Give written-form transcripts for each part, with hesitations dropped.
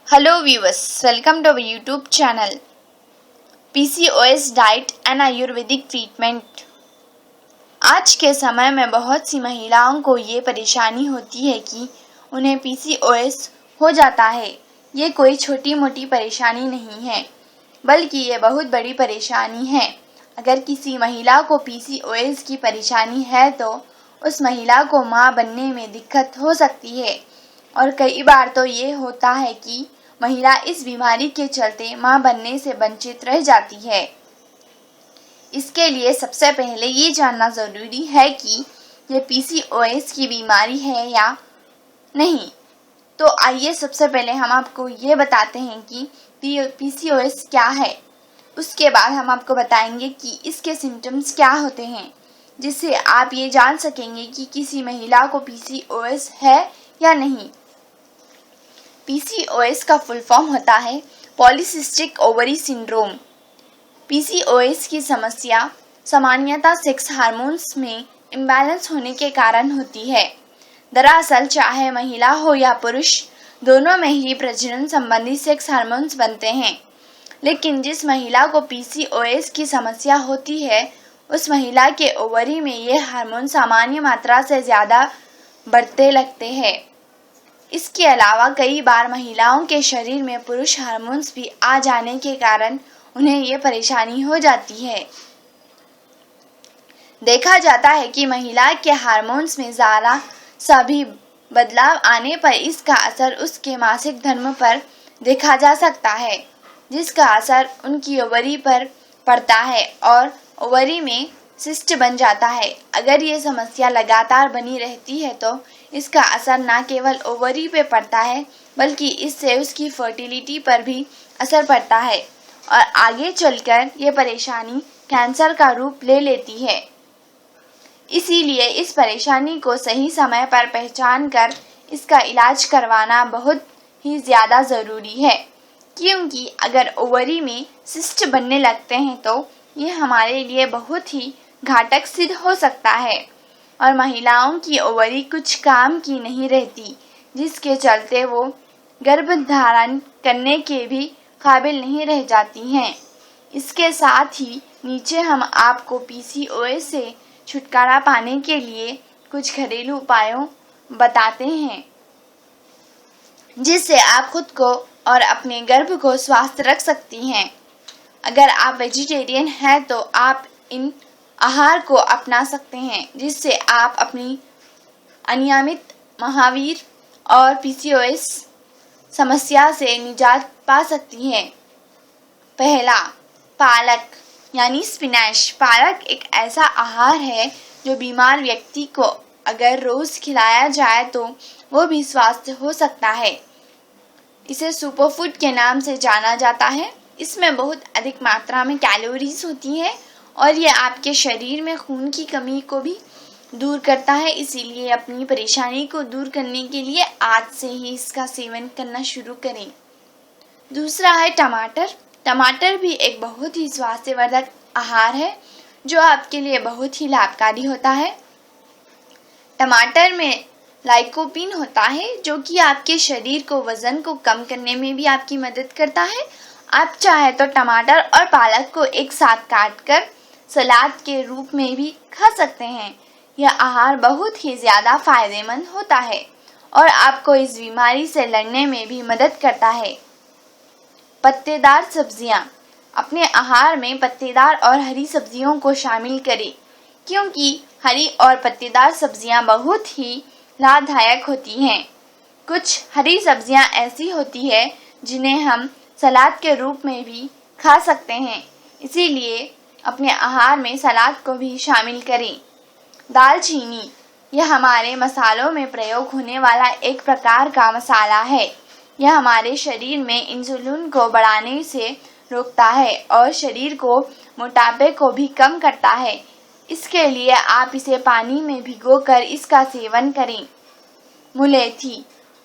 Hello viewers, welcome to our YouTube channel PCOS diet and Ayurvedic treatment. आज के समय में बहुत सी महिलाओं को ये परेशानी होती है कि उन्हें PCOS हो जाता है। ये कोई छोटी मोटी परेशानी नहीं है, बल्कि ये बहुत बड़ी परेशानी है। अगर किसी महिला को PCOS की परेशानी है तो उस महिला को मां बनने में दिक्कत हो सकती है, और कई बार तो ये होता है कि महिला इस बीमारी के चलते मां बनने से वंचित रह जाती है। इसके लिए सबसे पहले ये जानना ज़रूरी है कि ये PCOS की बीमारी है या नहीं। तो आइए सबसे पहले हम आपको ये बताते हैं कि PCOS क्या है। उसके बाद हम आपको बताएंगे कि इसके सिम्टम्स क्या होते हैं, जिससे आप ये जान सकेंगे कि किसी महिला को PCOS है या नहीं। PCOS का फुल फॉर्म होता है पॉलीसिस्टिक ओवरी सिंड्रोम। PCOS की समस्या सामान्यतः सेक्स हार्मोन्स में इम्बैलेंस होने के कारण होती है। दरअसल चाहे महिला हो या पुरुष, दोनों में ही प्रजनन संबंधी सेक्स हार्मोन्स बनते हैं। लेकिन जिस महिला को PCOS की समस्या होती है, उस महिला के ओवरी में ये हार्मोन सामान्य मात्रा से ज़्यादा बढ़ते लगते हैं। इसके अलावा कई बार महिलाओं के शरीर में पुरुष हार्मोन्स भी आ जाने के कारण उन्हें ये परेशानी हो जाती है। देखा जाता है कि महिला के हार्मोन्स में ज़रा सा भी बदलाव आने पर इसका असर उसके मासिक धर्म पर देखा जा सकता है, जिसका असर उनकी ओवरी पर पड़ता है और ओवरी में सिस्ट बन जाता है। अगर ये समस्या लगातार बनी रहती है तो इसका असर न केवल ओवरी पे पड़ता है, बल्कि इससे उसकी फर्टिलिटी पर भी असर पड़ता है और आगे चलकर ये परेशानी कैंसर का रूप ले लेती है। इसीलिए इस परेशानी को सही समय पर पहचान कर इसका इलाज करवाना बहुत ही ज़्यादा ज़रूरी है, क्योंकि अगर ओवरी में सिस्ट बनने लगते हैं तो ये हमारे लिए बहुत ही घातक सिद्ध हो सकता है और महिलाओं की ओवरी कुछ काम की नहीं रहती, जिसके चलते वो गर्भधारण करने के भी काबिल नहीं रह जाती हैं। इसके साथ ही नीचे हम आपको PCOS से छुटकारा पाने के लिए कुछ घरेलू उपायों बताते हैं, जिससे आप खुद को और अपने गर्भ को स्वस्थ रख सकती हैं। अगर आप वेजिटेरियन हैं तो आप इन आहार को अपना सकते हैं, जिससे आप अपनी अनियमित महावीर और PCOS समस्या से निजात पा सकती हैं। पहला, पालक यानी स्पिनच। पालक एक ऐसा आहार है जो बीमार व्यक्ति को अगर रोज़ खिलाया जाए तो वो भी स्वस्थ हो सकता है। इसे सुपरफूड के नाम से जाना जाता है। इसमें बहुत अधिक मात्रा में कैलोरीज होती हैं और ये आपके शरीर में खून की कमी को भी दूर करता है। इसीलिए अपनी परेशानी को दूर करने के लिए आज से ही इसका सेवन करना शुरू करें। दूसरा है टमाटर। टमाटर भी एक बहुत ही स्वास्थ्यवर्धक आहार है जो आपके लिए बहुत ही लाभकारी होता है। टमाटर में लाइकोपीन होता है जो कि आपके शरीर को वज़न को कम करने में भी आपकी मदद करता है। आप चाहे तो टमाटर और पालक को एक साथ काटकर सलाद के रूप में भी खा सकते हैं। यह आहार बहुत ही ज़्यादा फायदेमंद होता है और आपको इस बीमारी से लड़ने में भी मदद करता है। पत्तेदार सब्जियां। अपने आहार में पत्तेदार और हरी सब्जियों को शामिल करें, क्योंकि हरी और पत्तेदार सब्जियां बहुत ही लाभदायक होती हैं। कुछ हरी सब्जियां ऐसी होती है जिन्हें हम सलाद के रूप में भी खा सकते हैं, इसीलिए अपने आहार में सलाद को भी शामिल करें। दालचीनी, यह हमारे मसालों में प्रयोग होने वाला एक प्रकार का मसाला है। यह हमारे शरीर में इंसुलिन को बढ़ाने से रोकता है और शरीर को मोटापे को भी कम करता है। इसके लिए आप इसे पानी में भिगोकर इसका सेवन करें। मुलेठी,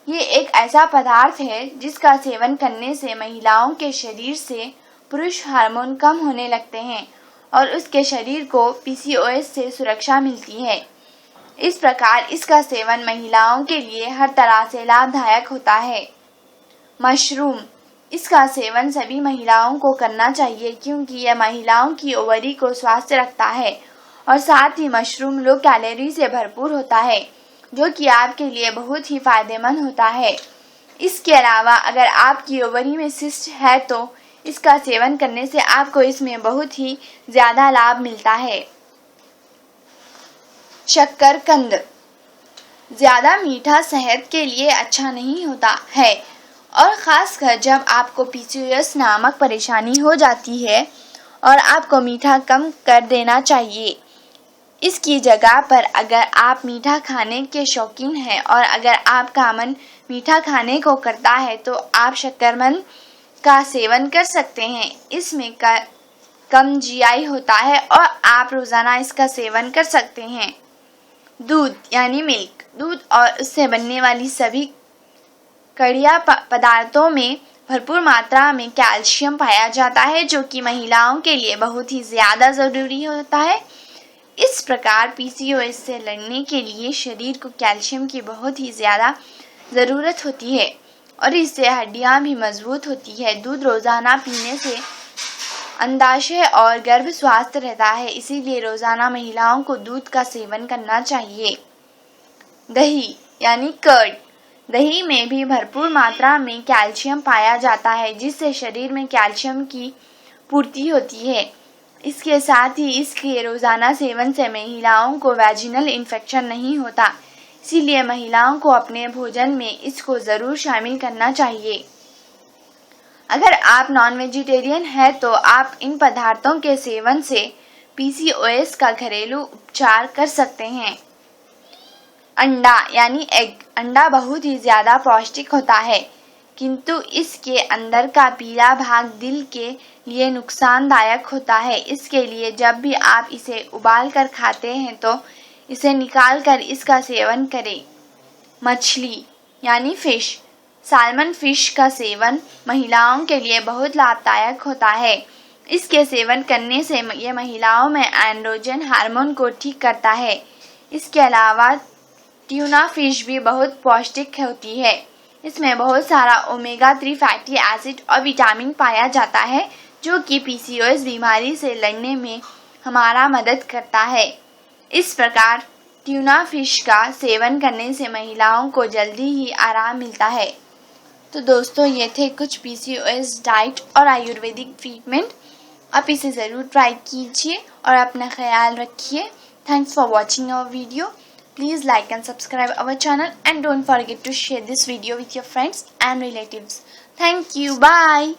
ये एक ऐसा पदार्थ है जिसका सेवन करने से महिलाओं के शरीर से पुरुष हार्मोन कम होने लगते हैं और उसके शरीर को PCOS से सुरक्षा मिलती है। इस प्रकार इसका सेवन महिलाओं के लिए हर तरह से लाभदायक होता है। मशरूम, इसका सेवन सभी महिलाओं को करना चाहिए क्योंकि यह महिलाओं की ओवरी को स्वस्थ रखता है और साथ ही मशरूम लो कैलोरी से भरपूर होता है जो कि आपके लिए बहुत ही फायदेमंद होता है। इसके अलावा अगर आपकी ओवरी में सिस्ट है तो इसका सेवन करने से आपको इसमें बहुत ही ज़्यादा लाभ मिलता है। शक्करकंद, ज़्यादा मीठा सेहत के लिए अच्छा नहीं होता है और ख़ासकर जब आपको PCOS नामक परेशानी हो जाती है और आपको मीठा कम कर देना चाहिए। इसकी जगह पर अगर आप मीठा खाने के शौकीन हैं और अगर आपका मन मीठा खाने को करता है तो आप शक्करकंद का सेवन कर सकते हैं। इसमें कम GI होता है और आप रोज़ाना इसका सेवन कर सकते हैं। दूध यानी मिल्क, दूध और उससे बनने वाली सभी कड़िया पदार्थों में भरपूर मात्रा में कैल्शियम पाया जाता है जो कि महिलाओं के लिए बहुत ही ज़्यादा ज़रूरी होता है। इस प्रकार PCOS से लड़ने के लिए शरीर को कैल्शियम की बहुत ही ज़्यादा ज़रूरत होती है और इससे हड्डियां भी मजबूत होती है। दूध रोज़ाना पीने से अंडाशय और गर्भ स्वस्थ रहता है, इसीलिए रोज़ाना महिलाओं को दूध का सेवन करना चाहिए। दही यानी कर्ड, दही में भी भरपूर मात्रा में कैल्शियम पाया जाता है जिससे शरीर में कैल्शियम की पूर्ति होती है। इसके साथ ही इसके रोज़ाना सेवन से महिलाओं को वैजिनल इन्फेक्शन नहीं होता, इसीलिए महिलाओं को अपने भोजन में इसको ज़रूर शामिल करना चाहिए। अगर आप नॉन वेजिटेरियन हैं तो आप इन पदार्थों के सेवन से PCOS का घरेलू उपचार कर सकते हैं। अंडा यानी एग, अंडा बहुत ही ज़्यादा पौष्टिक होता है किंतु इसके अंदर का पीला भाग दिल के लिए नुकसानदायक होता है। इसके लिए जब भी आप इसे उबाल कर खाते हैं तो इसे निकाल कर इसका सेवन करें। मछली यानी फ़िश, साल्मन फ़िश का सेवन महिलाओं के लिए बहुत लाभदायक होता है। इसके सेवन करने से यह महिलाओं में एंड्रोजन हार्मोन को ठीक करता है। इसके अलावा ट्यूना फ़िश भी बहुत पौष्टिक होती है। इसमें बहुत सारा ओमेगा-3 फैटी एसिड और विटामिन पाया जाता है जो कि PCOS बीमारी से लड़ने में हमारा मदद करता है। इस प्रकार ट्यूना फ़िश का सेवन करने से महिलाओं को जल्दी ही आराम मिलता है। तो दोस्तों ये थे कुछ PCOS डाइट और आयुर्वेदिक ट्रीटमेंट। आप इसे ज़रूर ट्राई कीजिए और अपना ख्याल रखिए। Thanks for watching our video. Please like and subscribe our channel and don't forget to share this video with your friends and relatives. Thank you. Bye.